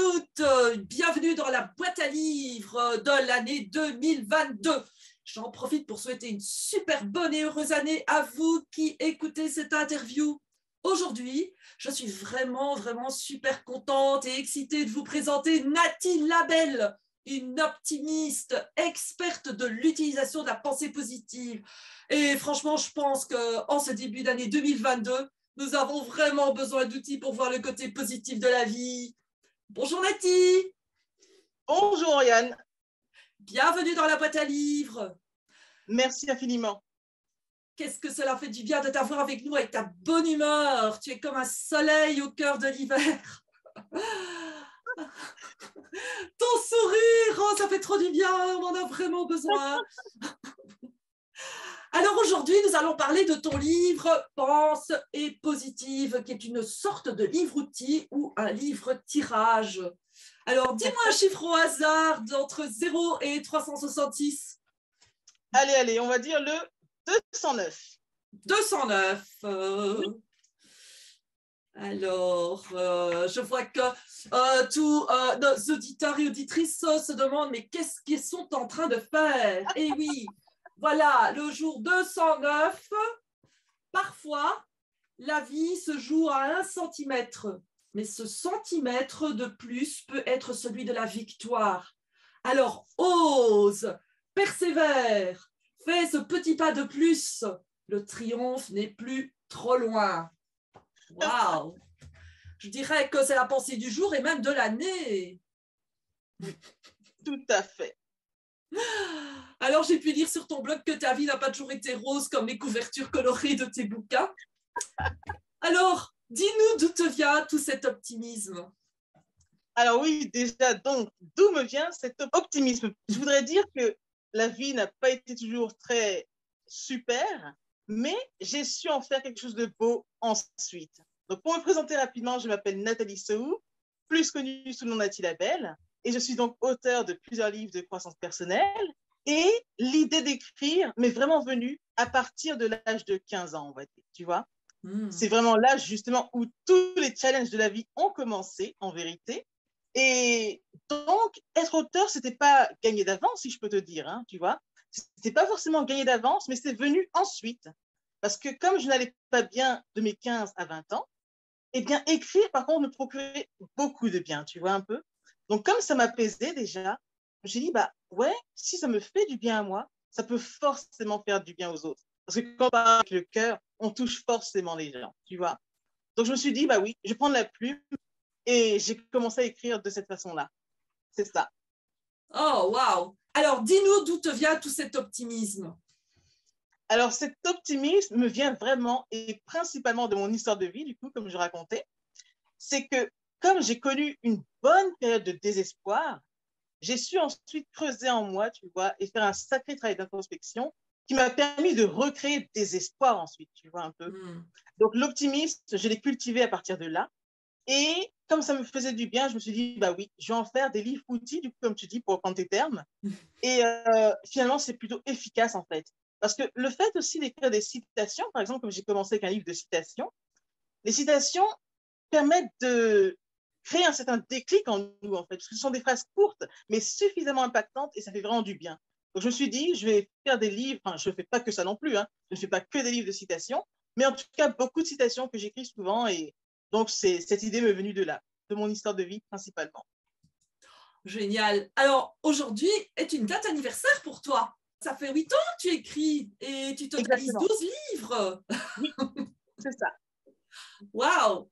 toutes, bienvenue dans la boîte à livres de l'année 2022. J'en profite pour souhaiter une super bonne et heureuse année à vous qui écoutez cette interview. Aujourd'hui, je suis vraiment super contente et excitée de vous présenter Nathy Labelle, une optimiste, experte de l'utilisation de la pensée positive. Et franchement, je pense qu'en ce début d'année 2022, nous avons vraiment besoin d'outils pour voir le côté positif de la vie. Bonjour Nathy. Bonjour Oriane. Bienvenue dans la boîte à livres. Merci infiniment. Qu'est-ce que cela fait du bien de t'avoir avec nous, avec ta bonne humeur. Tu es comme un soleil au cœur de l'hiver. Ton sourire, oh, ça fait trop du bien, on en a vraiment besoin. Alors aujourd'hui, nous allons parler de ton livre « Pense et positive » qui est une sorte de livre-outil ou un livre-tirage. Alors, dis-moi un chiffre au hasard d'entre 0 et 366. Allez, on va dire le 209. 209. Alors, je vois que tous nos auditeurs et auditrices se demandent mais qu'est-ce qu'ils sont en train de faire? Eh oui, voilà, le jour 209, parfois, la vie se joue à 1 centimètre, mais ce centimètre de plus peut être celui de la victoire. Alors, ose, persévère, fais ce petit pas de plus. Le triomphe n'est plus trop loin. Waouh! Je dirais que c'est la pensée du jour et même de l'année. Tout à fait. Alors, j'ai pu lire sur ton blog que ta vie n'a pas toujours été rose comme les couvertures colorées de tes bouquins. Alors, dis-nous d'où te vient tout cet optimisme? Alors oui, déjà, donc, d'où me vient cet optimisme? Je voudrais dire que la vie n'a pas été toujours très super, mais j'ai su en faire quelque chose de beau ensuite. Donc, pour me présenter rapidement, je m'appelle Nathalie Sow, plus connue sous le nom Nathy Labelle, et je suis donc auteure de plusieurs livres de croissance personnelle. Et l'idée d'écrire m'est vraiment venue à partir de l'âge de 15 ans, on va dire, tu vois. C'est vraiment l'âge justement où tous les challenges de la vie ont commencé, en vérité. Et donc, être auteur, c'était pas gagné d'avance, si je peux te dire, hein, tu vois. C'était pas forcément gagné d'avance, mais c'est venu ensuite. Parce que comme je n'allais pas bien de mes 15 à 20 ans, eh bien, écrire, par contre, me procurait beaucoup de bien, tu vois un peu. Donc, comme ça m'apaisait déjà, j'ai dit, bah ouais, si ça me fait du bien à moi, ça peut forcément faire du bien aux autres. Parce que quand on parle avec le cœur, on touche forcément les gens, tu vois. Donc, je me suis dit, bah oui, je vais prendre la plume et j'ai commencé à écrire de cette façon-là. C'est ça. Oh, waouh! Alors, dis-nous d'où te vient tout cet optimisme? Alors, cet optimisme me vient vraiment et principalement de mon histoire de vie, du coup, comme je racontais. C'est que comme j'ai connu une bonne période de désespoir, j'ai su ensuite creuser en moi, tu vois, et faire un sacré travail d'introspection qui m'a permis de recréer des espoirs ensuite, tu vois, un peu. Donc, l'optimisme, je l'ai cultivé à partir de là. Et comme ça me faisait du bien, je me suis dit, bah oui, je vais en faire des livres-outils, du coup, comme tu dis, pour reprendre tes termes. Et finalement, c'est plutôt efficace, en fait. Parce que le fait aussi d'écrire des citations, par exemple, comme j'ai commencé avec un livre de citations, les citations permettent de créer un certain déclic en nous, en fait, parce que ce sont des phrases courtes, mais suffisamment impactantes, et ça fait vraiment du bien. Donc, je me suis dit, je vais faire des livres, enfin, je ne fais pas que ça non plus, hein, je ne fais pas que des livres de citations, mais en tout cas, beaucoup de citations que j'écris souvent, et donc, cette idée m'est venue de là, de mon histoire de vie principalement. Génial. Alors, aujourd'hui est une date anniversaire pour toi. Ça fait 8 ans que tu écris et tu totalises Exactement. 12 livres. Oui, c'est ça. Waouh!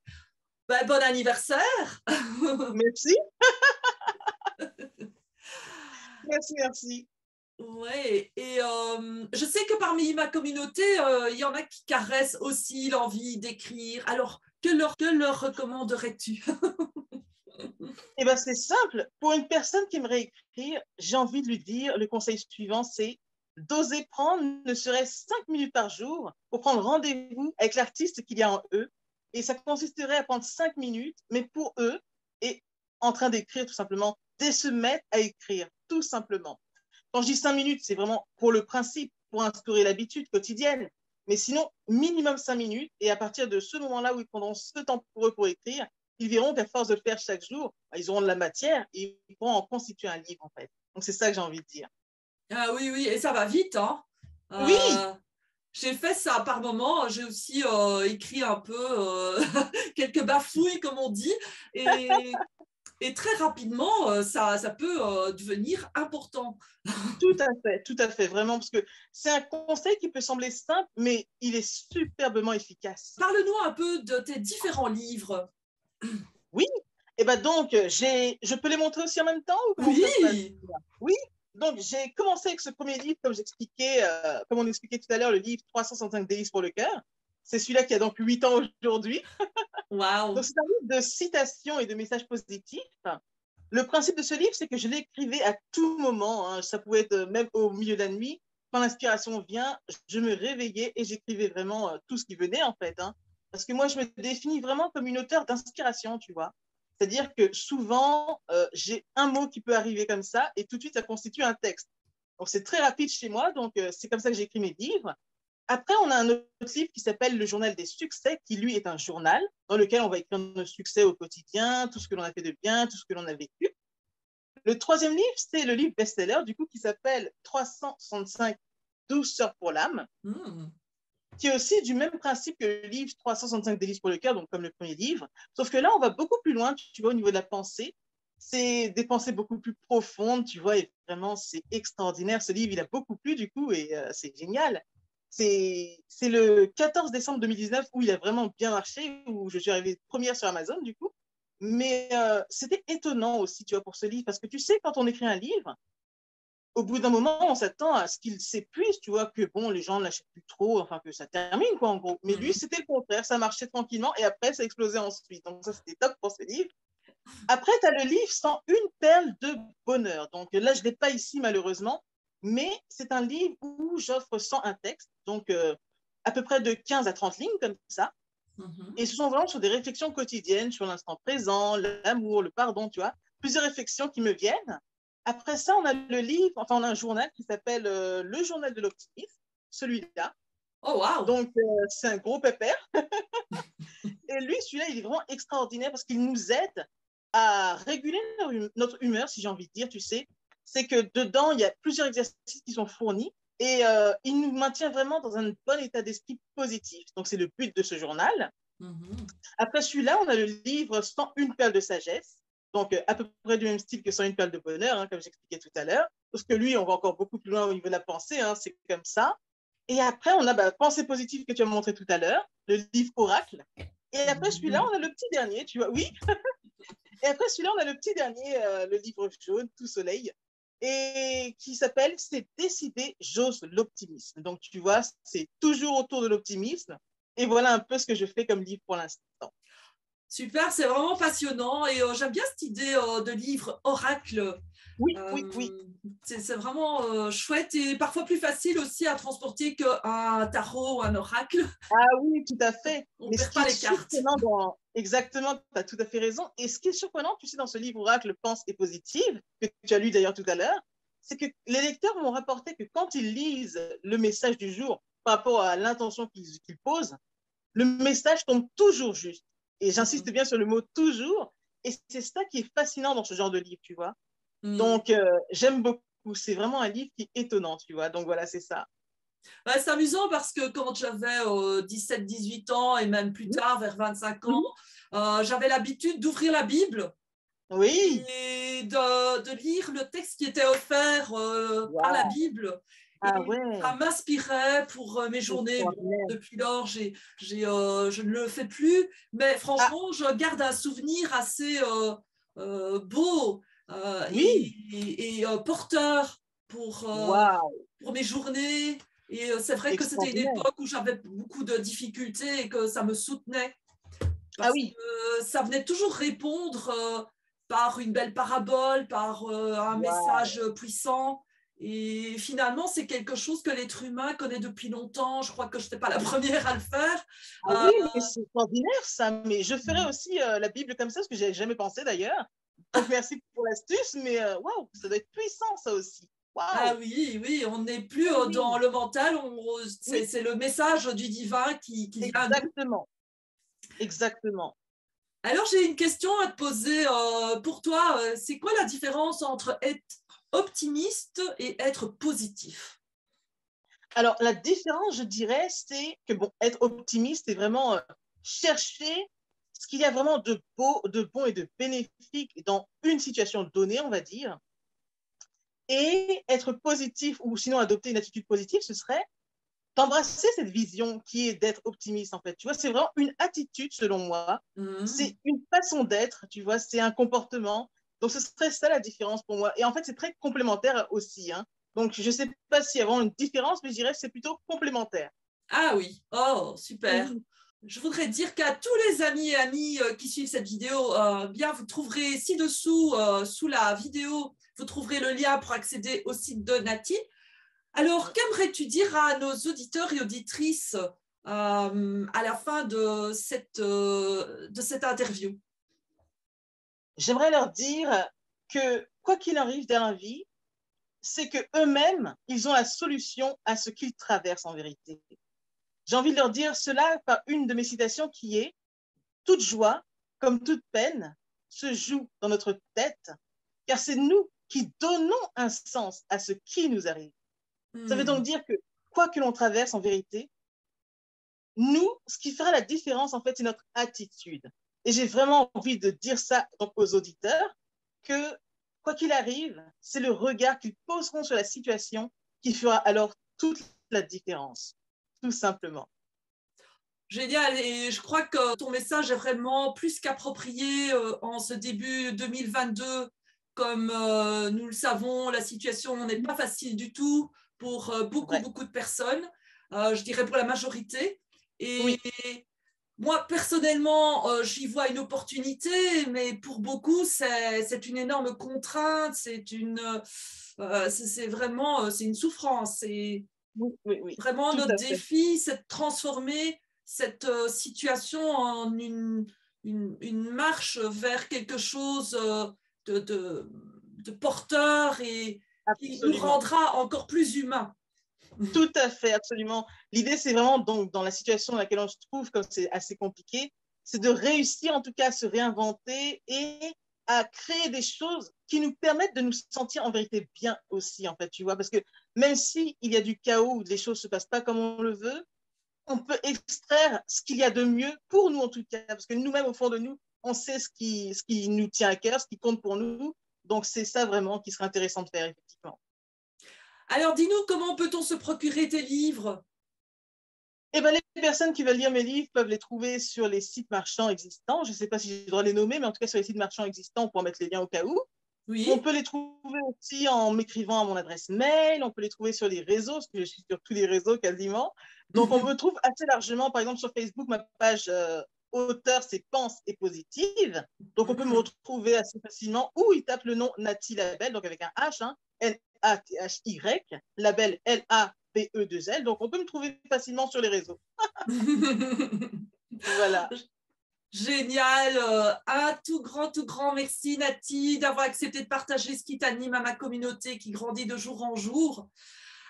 Ben, bon anniversaire! Merci. Merci. Ouais, et je sais que parmi ma communauté, il y en a qui caressent aussi l'envie d'écrire. Alors, que leur recommanderais-tu? Eh bien, c'est simple. Pour une personne qui aimerait écrire, j'ai envie de lui dire, le conseil suivant, c'est d'oser prendre ne serait-ce 5 minutes par jour pour prendre rendez-vous avec l'artiste qu'il y a en eux. Et ça consisterait à prendre 5 minutes, mais pour eux, et en train d'écrire tout simplement, dès se mettre à écrire, tout simplement. Quand je dis 5 minutes, c'est vraiment pour le principe, pour instaurer l'habitude quotidienne. Mais sinon, minimum 5 minutes. Et à partir de ce moment-là où ils prendront ce temps pour eux pour écrire, ils verront qu'à force de le faire chaque jour, ils auront de la matière et ils pourront en constituer un livre, en fait. Donc, c'est ça que j'ai envie de dire. Ah oui, oui, et ça va vite, hein. Oui, J'ai fait ça par moment. J'ai aussi écrit un peu quelques bafouilles, comme on dit. Et, et très rapidement, ça peut devenir important. tout à fait, vraiment, parce que c'est un conseil qui peut sembler simple, mais il est superbement efficace. Parle-nous un peu de tes différents livres. Oui, et ben donc, je peux les montrer aussi en même temps ou comment ça se passe? Oui, Oui, donc j'ai commencé avec ce premier livre, comme on expliquait tout à l'heure, le livre 365 délices pour le cœur. C'est celui-là qui a donc 8 ans aujourd'hui. waouh. Donc, c'est un livre de citations et de messages positifs. Le principe de ce livre, c'est que je l'écrivais à tout moment, hein. Ça pouvait être même au milieu de la nuit. Quand l'inspiration vient, je me réveillais et j'écrivais vraiment tout ce qui venait, en fait, hein. Parce que moi, je me définis vraiment comme une auteure d'inspiration, tu vois. C'est-à-dire que souvent, j'ai un mot qui peut arriver comme ça et tout de suite, ça constitue un texte. Donc, c'est très rapide chez moi. Donc, c'est comme ça que j'écris mes livres. Après, on a un autre livre qui s'appelle Le Journal des succès, qui lui est un journal dans lequel on va écrire nos succès au quotidien, tout ce que l'on a fait de bien, tout ce que l'on a vécu. Le troisième livre, c'est le livre best-seller, du coup, qui s'appelle 365 douceurs pour l'âme, Hmm. qui est aussi du même principe que le livre 365 délices pour le cœur, donc comme le premier livre. Sauf que là, on va beaucoup plus loin, tu vois, au niveau de la pensée. C'est des pensées beaucoup plus profondes, tu vois, et vraiment, c'est extraordinaire. Ce livre, il a beaucoup plu, du coup, et c'est génial. C'est le 14 décembre 2019 où il a vraiment bien marché, où je suis arrivée première sur Amazon, du coup. Mais c'était étonnant aussi, tu vois, pour ce livre, parce que tu sais, quand on écrit un livre, au bout d'un moment, on s'attend à ce qu'il s'épuise, tu vois, que bon, les gens ne l'achètent plus trop, enfin que ça termine, quoi, en gros. Mais lui, Mhm. c'était le contraire, ça marchait tranquillement et après, ça explosait ensuite. Donc ça, c'était top pour ce livre. Après, tu as le livre 101 perles de bonheur. Donc là, je ne l'ai pas ici, malheureusement, mais c'est un livre où j'offre 101 textes, donc à peu près de 15 à 30 lignes, comme ça. Mhm. Et ce sont vraiment sur des réflexions quotidiennes, sur l'instant présent, l'amour, le pardon, tu vois. Plusieurs réflexions qui me viennent. Après ça, on a le livre, enfin, on a un journal qui s'appelle Le Journal de l'Optimisme, celui-là. Oh, waouh. Donc, c'est un gros pépère. Et lui, celui-là, il est vraiment extraordinaire parce qu'il nous aide à réguler notre humeur, si j'ai envie de dire, tu sais. C'est que dedans, il y a plusieurs exercices qui sont fournis et il nous maintient vraiment dans un bon état d'esprit positif. Donc, c'est le but de ce journal. Mhm. Après celui-là, on a le livre 101 perles de sagesse, donc à peu près du même style que 101 perles de bonheur, hein, comme j'expliquais tout à l'heure, parce que lui, on va encore beaucoup plus loin au niveau de la pensée, hein, c'est comme ça. Et après, on a Pensée positive que tu as montré tout à l'heure, le livre Oracle. Et après celui-là, on a le petit dernier, tu vois, oui. Et après celui-là, on a le petit dernier, le livre jaune, Tout soleil, et qui s'appelle C'est décidé, j'ose l'optimisme. Donc tu vois, c'est toujours autour de l'optimisme. Et voilà un peu ce que je fais comme livre pour l'instant. Super, c'est vraiment passionnant et j'aime bien cette idée de livre oracle. Oui, oui, oui. C'est vraiment chouette et parfois plus facile aussi à transporter qu'un tarot ou un oracle. Ah oui, tout à fait. On ne Mais ce perd qui pas est les cartes. surprenant Exactement, tu as tout à fait raison. Et ce qui est surprenant, tu sais, dans ce livre Oracle Pense et Positive, que tu as lu d'ailleurs tout à l'heure, c'est que les lecteurs m'ont rapporté que quand ils lisent le message du jour par rapport à l'intention qu'ils posent, le message tombe toujours juste. Et j'insiste Mm. bien sur le mot toujours. Et c'est ça qui est fascinant dans ce genre de livre, tu vois. Mm. Donc, j'aime beaucoup. C'est vraiment un livre qui est étonnant, tu vois. Donc, voilà, c'est ça. Ouais, c'est amusant parce que quand j'avais 17-18 ans et même plus Oui, tard, vers 25 ans, oui, j'avais l'habitude d'ouvrir la Bible oui. et de lire le texte qui était offert par la Wow. Bible. Ah Et ça ouais, m'inspirait pour mes journées. Bon, extraordinaire. depuis lors, je ne le fais plus, mais Ah franchement, je garde un souvenir assez beau oui, et porteur waouh, pour mes journées. Et c'est vrai que c'était une extraordinaire. époque où j'avais beaucoup de difficultés et que ça me soutenait Ah parce oui, que ça venait toujours répondre par une belle parabole, par un waouh. message puissant. Et finalement, c'est quelque chose que l'être humain connaît depuis longtemps. Je crois que je n'étais pas la première à le faire. Ah Euh, oui, mais c'est extraordinaire ça. Mais je ferais aussi la Bible comme ça, ce que j'ai jamais pensé d'ailleurs. Donc merci pour l'astuce, mais waouh, ça doit être puissant ça aussi. ah Waouh. oui, oui, on n'est plus Oui, dans oui, le mental, oui, c'est le message du divin qui vient à nous. exactement, exactement. Alors, j'ai une question à te poser pour toi. C'est quoi la différence entre être optimiste et être positif? Alors, la différence, je dirais, c'est que, bon, être optimiste, c'est vraiment chercher ce qu'il y a vraiment de beau, de bon et de bénéfique dans une situation donnée, on va dire. Et être positif, ou sinon adopter une attitude positive, ce serait d'embrasser cette vision qui est d'être optimiste, en fait. Tu vois, c'est vraiment une attitude, selon moi. Mhm. C'est une façon d'être, tu vois, c'est un comportement. Donc, ce serait ça la différence pour moi. Et en fait, c'est très complémentaire aussi, hein. Donc, je ne sais pas s'il y a vraiment une différence, mais je dirais que c'est plutôt complémentaire. Ah oui, oh, super. Mhm. Je voudrais dire qu'à tous les amis et amies qui suivent cette vidéo, bien, vous trouverez ci-dessous, sous la vidéo, vous trouverez le lien pour accéder au site de Nati. Alors, qu'aimerais-tu dire à nos auditeurs et auditrices à la fin de cette interview? J'aimerais leur dire que quoi qu'il arrive dans la vie, c'est que eux-mêmes, ils ont la solution à ce qu'ils traversent en vérité. J'ai envie de leur dire cela par une de mes citations qui est: toute joie, comme toute peine, se joue dans notre tête, car c'est nous qui donnons un sens à ce qui nous arrive. Ça veut donc dire que quoi que l'on traverse en vérité, nous, ce qui fera la différence, en fait, c'est notre attitude. Et j'ai vraiment envie de dire ça donc, aux auditeurs, que quoi qu'il arrive, c'est le regard qu'ils poseront sur la situation qui fera alors toute la différence, tout simplement. Génial, et je crois que ton message est vraiment plus qu'approprié en ce début 2022. Comme nous le savons, la situation n'est pas facile du tout pour Ouais. beaucoup de personnes, je dirais pour la majorité. Et Oui, moi, personnellement, j'y vois une opportunité, mais pour beaucoup, c'est une énorme contrainte, c'est vraiment c'est une souffrance. C'est oui, oui, oui, vraiment tout notre à fait. défi, c'est de transformer cette situation en une marche vers quelque chose de, de, de porteur et qui nous Absolument. rendra encore plus humains. Tout à fait, absolument. L'idée, c'est vraiment, donc, dans la situation dans laquelle on se trouve, comme c'est assez compliqué, c'est de réussir en tout cas à se réinventer et à créer des choses qui nous permettent de nous sentir en vérité bien aussi, en fait, tu vois, parce que même s'il y a du chaos ou les choses ne se passent pas comme on le veut, on peut extraire ce qu'il y a de mieux pour nous en tout cas, parce que nous-mêmes, au fond de nous, on sait ce qui nous tient à cœur, ce qui compte pour nous. Donc, c'est ça vraiment qui serait intéressant de faire, effectivement. Alors, dis-nous, comment peut-on se procurer tes livres? Eh ben, les personnes qui veulent lire mes livres peuvent les trouver sur les sites marchands existants. Je ne sais pas si j'ai le droit de les nommer, mais en tout cas, sur les sites marchands existants, on pourra mettre les liens au cas où. Oui. On peut les trouver aussi en m'écrivant à mon adresse mail. On peut les trouver sur les réseaux, parce que je suis sur tous les réseaux quasiment. Donc, on me trouve assez largement. Par exemple, sur Facebook, ma page auteur, c'est Pense et Positive. Donc, on peut me retrouver assez facilement. Ou il tape le nom Nati Label, donc avec un H, hein, N-A-T-H-Y, Label L-A-B-E-2-L. Donc, on peut me trouver facilement sur les réseaux. Voilà. Génial. Un tout grand merci, Nati, d'avoir accepté de partager ce qui t'anime à ma communauté qui grandit de jour en jour.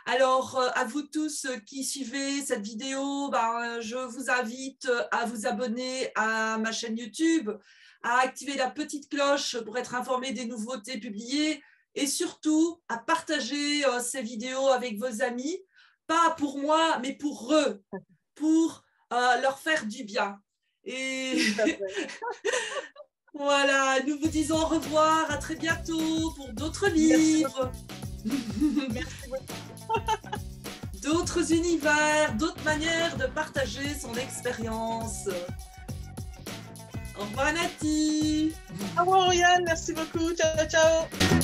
Alors, à vous tous qui suivez cette vidéo, je vous invite à vous abonner à ma chaîne YouTube, à activer la petite cloche pour être informé des nouveautés publiées et surtout à partager ces vidéos avec vos amis, pas pour moi, mais pour eux, pour leur faire du bien. Et Tout à fait. voilà, nous vous disons au revoir, à très bientôt pour d'autres Merci beaucoup. livres. Merci beaucoup. D'autres univers, d'autres manières de partager son expérience. Au revoir Nati. Au revoir, Oriane. Merci beaucoup. Ciao, ciao.